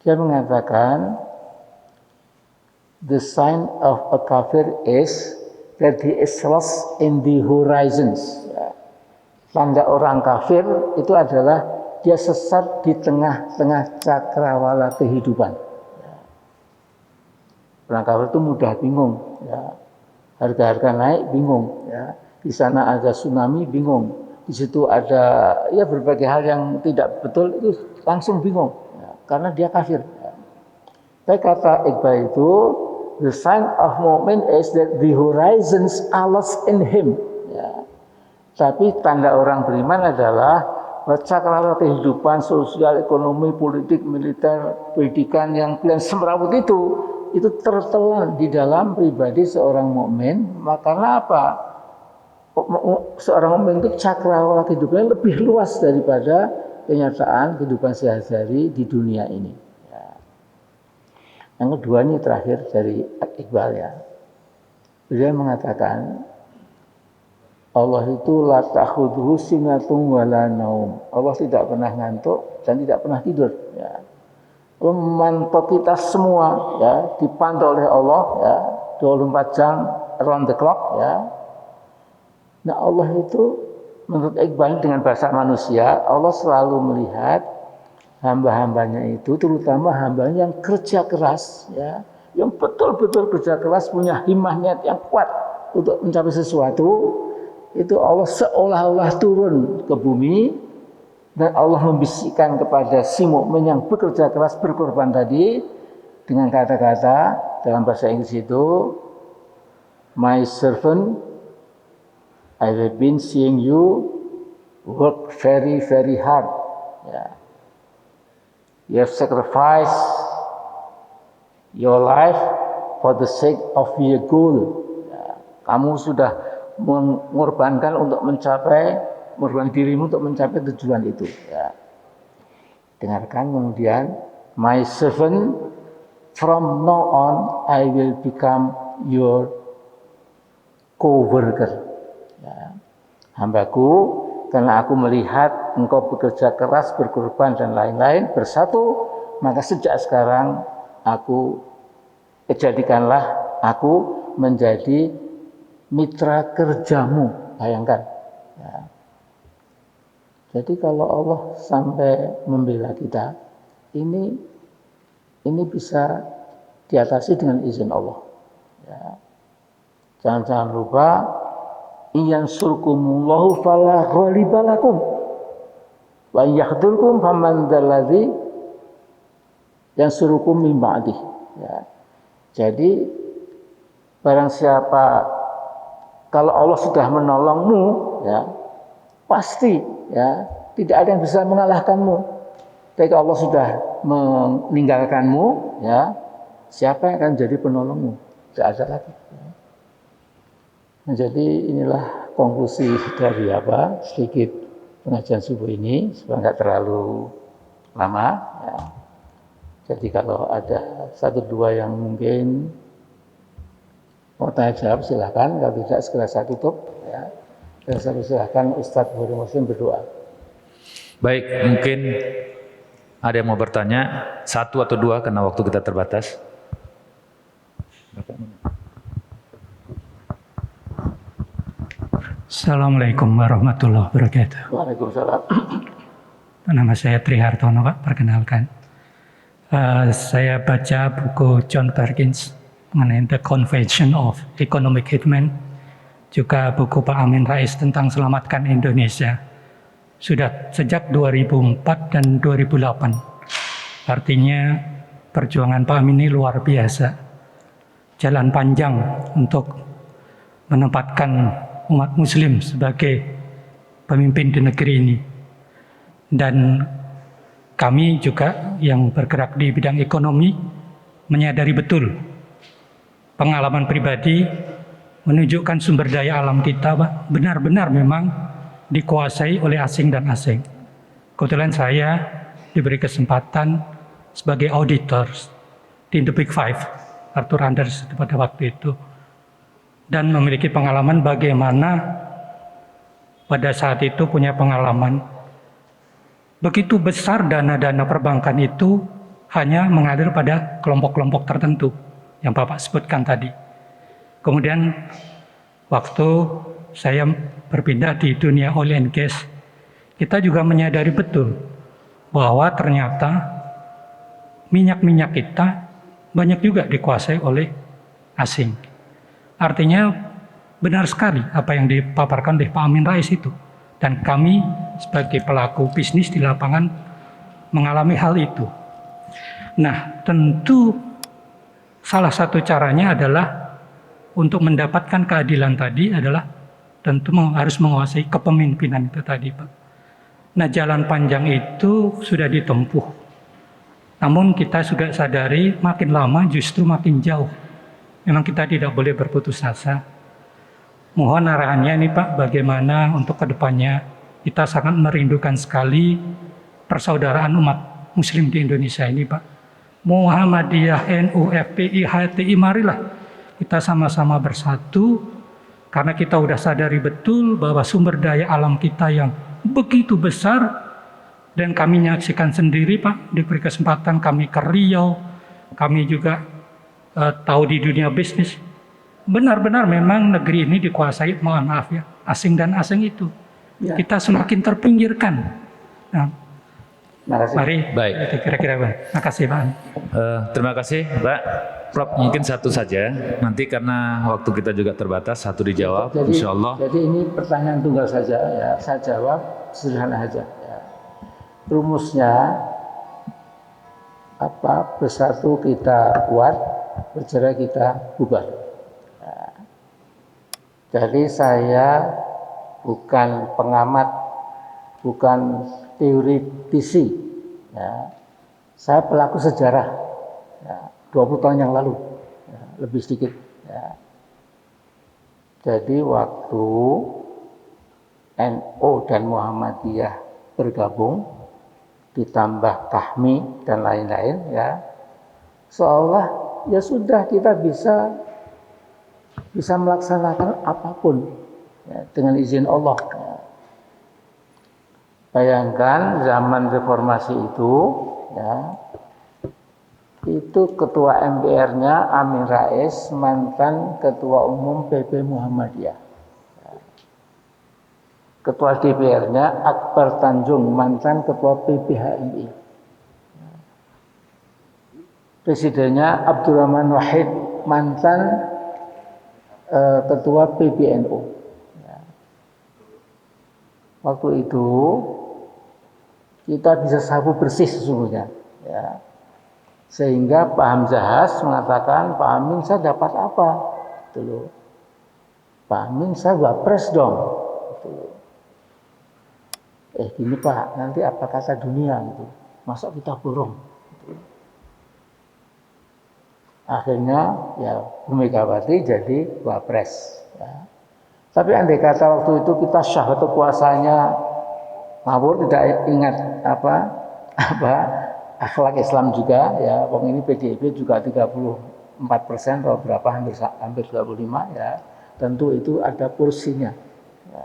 Dia mengatakan the sign of a kafir is that he is lost in the horizons. Ya. Tanda orang kafir itu adalah dia sesat di tengah-tengah cakrawala kehidupan. Ya. Orang kafir itu mudah bingung. Ya. Harga-harga naik bingung. Ya. Di sana ada tsunami bingung. Di situ ada ya berbagai hal yang tidak betul itu langsung bingung. Ya. Karena dia kafir. Ya. Tapi kata Iqbal itu, the sign of mu'min is that the horizons are lost in him. Ya. Tapi tanda orang beriman adalah cakrawala kehidupan sosial, ekonomi, politik, militer, pendidikan yang semrawut itu tertelan di dalam pribadi seorang mukmin. Karena apa? Seorang mukmin itu cakrawala kehidupannya lebih luas daripada kenyataan kehidupan sehari-hari di dunia ini. Ya. Yang kedua ini terakhir dari Iqbal, ya. Beliau mengatakan Allah itu la ta'khudhuhu sinatun wala naum. Allah tidak pernah ngantuk dan tidak pernah tidur, ya. Allah memantau kita semua, ya, dipantau oleh Allah, ya, 24 jam around the clock, ya. Nah, Allah itu menurut Iqbal dengan bahasa manusia, Allah selalu melihat hamba-hambanya itu, terutama hambanya yang kerja keras, ya, yang betul-betul kerja keras, punya himmah niat yang kuat untuk mencapai sesuatu. Itu Allah seolah-olah turun ke bumi dan Allah membisikkan kepada si mukmin yang bekerja keras berkorban tadi dengan kata-kata dalam bahasa Inggris itu, my servant, I have been seeing you work very very hard. Ya. You have sacrificed your life for the sake of your goal. Ya. Kamu sudah mengorbankan untuk mengorbankan dirimu untuk mencapai tujuan itu, ya. Dengarkan kemudian, my servant, from now on I will become your co-worker, ya. Hambaku, karena aku melihat engkau bekerja keras, berkorban dan lain-lain bersatu, maka sejak sekarang jadikanlah aku menjadi mitra kerjamu. Bayangkan, ya. Jadi kalau Allah sampai membela kita, ini bisa diatasi dengan izin Allah, ya. Jangan lupa, iyansurkumullahu fala ghaliba lakum wa yakhdhulkum faman dzalladzi yansurukum min ba'dih, ya. Jadi barang siapa, kalau Allah sudah menolongmu, ya, pasti, ya, tidak ada yang bisa mengalahkanmu. Tapi kalau Allah sudah meninggalkanmu, ya, siapa yang akan jadi penolongmu? Tidak ada lagi. Ya. Nah, jadi inilah konklusi dari sedikit pengajian subuh ini, supaya nggak terlalu lama. Ya. Jadi kalau ada 1-2 yang mungkin mau tanya jawab silakan, kalau tidak segera saya tutup, ya. Dan saya silakan Ustadz Bukhari Muslim berdoa. Baik, mungkin ada yang mau bertanya, 1 atau 2 karena waktu kita terbatas. Assalamualaikum warahmatullahi wabarakatuh. Waalaikumsalam. Nama saya Tri Hartono, Pak, perkenalkan. Saya baca buku John Perkins mengenai The Convention of Economic Hitmen, juga buku Pak Amin Rais tentang Selamatkan Indonesia. Sudah sejak 2004 dan 2008. Artinya perjuangan Pak Amin ini luar biasa. Jalan panjang untuk menempatkan umat muslim sebagai pemimpin di negeri ini. Dan kami juga yang bergerak di bidang ekonomi menyadari betul pengalaman pribadi menunjukkan sumber daya alam kita benar-benar memang dikuasai oleh asing dan asing. Kebetulan saya diberi kesempatan sebagai auditor di The Big Five, Arthur Anders pada waktu itu, dan memiliki pengalaman bagaimana pada saat itu punya pengalaman begitu besar dana-dana perbankan itu hanya mengalir pada kelompok-kelompok tertentu yang Bapak sebutkan tadi. Kemudian waktu saya berpindah di dunia oil and gas, kita juga menyadari betul bahwa ternyata minyak-minyak kita banyak juga dikuasai oleh asing. Artinya benar sekali apa yang dipaparkan oleh Pak Amin Rais itu. Dan kami sebagai pelaku bisnis di lapangan mengalami hal itu. Nah, tentu salah satu caranya adalah untuk mendapatkan keadilan tadi adalah tentu harus menguasai kepemimpinan itu tadi, Pak. Nah, jalan panjang itu sudah ditempuh. Namun kita juga sadari makin lama justru makin jauh. Memang kita tidak boleh berputus asa. Mohon arahannya ini Pak, bagaimana untuk kedepannya kita sangat merindukan sekali persaudaraan umat muslim di Indonesia ini Pak. Muhammadiyah, NU, FPI, HTI, marilah kita sama-sama bersatu karena kita udah sadari betul bahwa sumber daya alam kita yang begitu besar dan kami menyaksikan sendiri Pak, diberi kesempatan kami ke Riau, kami juga tahu di dunia bisnis. Benar-benar memang negeri ini dikuasai, mohon maaf ya, asing dan asing itu. Ya. Kita semakin terpinggirkan. Nah, mari, baik. Itu kira-kira Pak. Terima kasih Pak. Terima kasih Pak. Prof, mungkin satu saja. Nanti karena waktu kita juga terbatas, satu dijawab, insya Allah. Jadi ini pertanyaan tunggal saja ya. Saya jawab sederhana saja. Ya. Rumusnya apa? Bersatu kita kuat, bercerai kita bubar. Jadi saya bukan pengamat, bukan teoritisi, ya. Saya pelaku sejarah, ya, 20 tahun yang lalu, ya, lebih sedikit. Ya. Jadi waktu NU dan Muhammadiyah bergabung, ditambah Kahmi dan lain-lain, ya, seolah ya sudah kita bisa melaksanakan apapun ya, dengan izin Allah. Ya. Bayangkan zaman reformasi itu, ya, itu ketua MPR-nya Amin Rais, mantan ketua umum PP Muhammadiyah. Ya. Ketua DPR-nya Akbar Tanjung, mantan ketua PPHMI. Ya. Presidennya Abdurrahman Wahid, mantan ketua PBNU. Ya. Waktu itu kita bisa sapu bersih sesungguhnya. Ya. Sehingga Pak Hamzahas mengatakan, Pak Amin saya dapat apa? Gitu. Pak Amin saya wapres dong. Gitu. Gini Pak, nanti apa kata dunia? Gitu. Masa kita borong? Gitu. Akhirnya ya Bu Megawati jadi wapres. Ya. Tapi andai kata waktu itu kita syah atau puasanya ngawur, tidak ingat apa akhlak Islam juga, ya. Wong ini PDIP juga 34% atau berapa, hampir 25 ya. Tentu itu ada porsinya. Ya.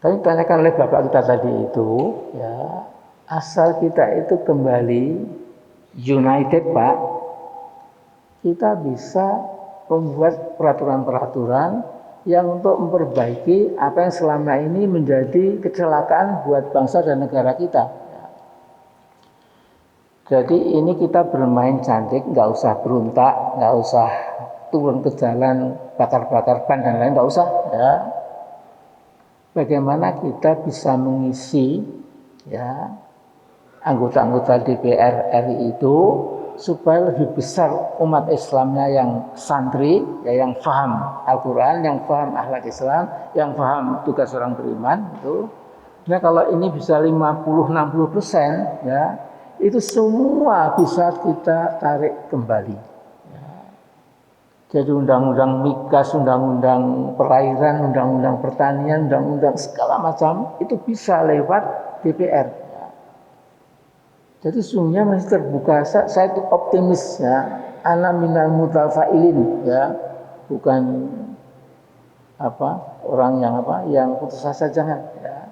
Tapi ditanyakan oleh Bapak kita tadi itu, ya, asal kita itu kembali united Pak, kita bisa membuat peraturan-peraturan yang untuk memperbaiki apa yang selama ini menjadi kecelakaan buat bangsa dan negara kita. Jadi ini kita bermain cantik, nggak usah berontak, nggak usah turun ke jalan bakar-bakar ban dan lain, nggak usah. Ya. Bagaimana kita bisa mengisi ya anggota-anggota DPR RI itu supaya lebih besar umat Islamnya yang santri, ya, yang paham Al-Quran, yang paham akhlak Islam, yang paham tugas orang beriman itu. Nah kalau ini bisa 50-60%, ya, itu semua bisa kita tarik kembali. Ya. Jadi undang-undang migas, undang-undang perairan, undang-undang pertanian, undang-undang segala macam itu bisa lewat DPR. Ya. Jadi sungguhnya masih terbuka. Saya itu optimis, ya. Ana minal mutafailin, ya, bukan orang yang putus asa, jangan, ya.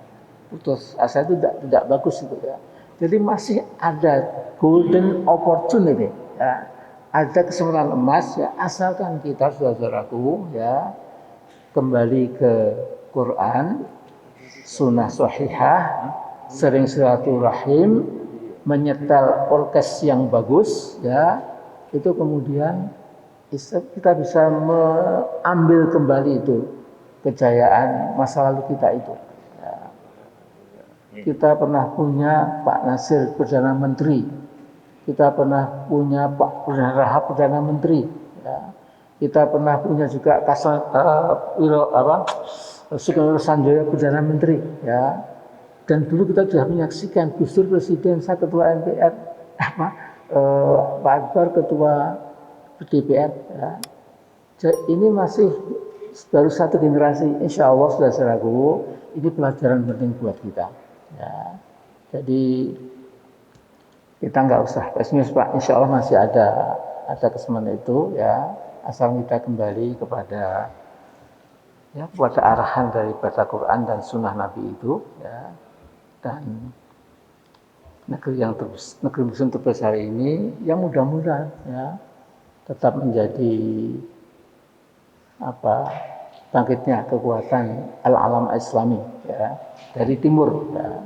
Putus asa itu tidak bagus itu, ya. Jadi masih ada golden opportunity, ya. Ada kesempatan emas, ya, asalkan kita saudaraku, ya, kembali ke Quran, sunnah sahihah, sering silaturahim, menyetel orkes yang bagus, ya, itu kemudian kita bisa mengambil kembali itu kejayaan masa lalu kita itu. Ya. Kita pernah punya Pak Nasir Perdana Menteri, kita pernah punya Pak Perdana Menteri, ya. Kita pernah punya juga Sukarno Sanjoyo Perdana Menteri, ya. Dan dulu kita sudah menyaksikan Gus Dur presiden, saya ketua MPR, Pak Akbar ketua DPR. Ya. Ini masih baru satu generasi, insya Allah sudah saudaraku, ini pelajaran penting buat kita. Ya. Jadi kita nggak usah pesimis Pak, insya Allah masih ada kesempatan itu, ya, asal kita kembali kepada arahan daripada Quran dan Sunnah Nabi itu, ya. Dan negeri Muslim terbesar ini yang mudah-mudahan, ya, tetap menjadi bangkitnya kekuatan al-alam Islami, ya, dari timur, ya.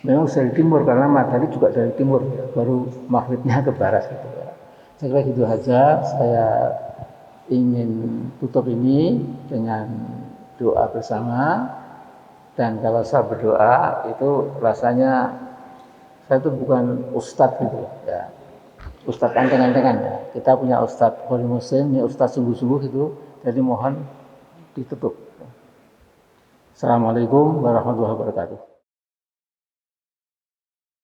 Memang dari timur karena matahari juga dari timur, ya, baru maghribnya ke barat gitu, ya. Saya kira gitu saja. Saya ingin tutup ini dengan doa bersama. Dan kalau saya berdoa itu rasanya saya itu bukan ustadz gitu, ya. Ustadz anteng-antengan, ya. Kita punya ustadz Bukhari Muslim, ini ustadz sungguh-sungguh itu. Jadi mohon ditutup. Assalamualaikum warahmatullahi wabarakatuh.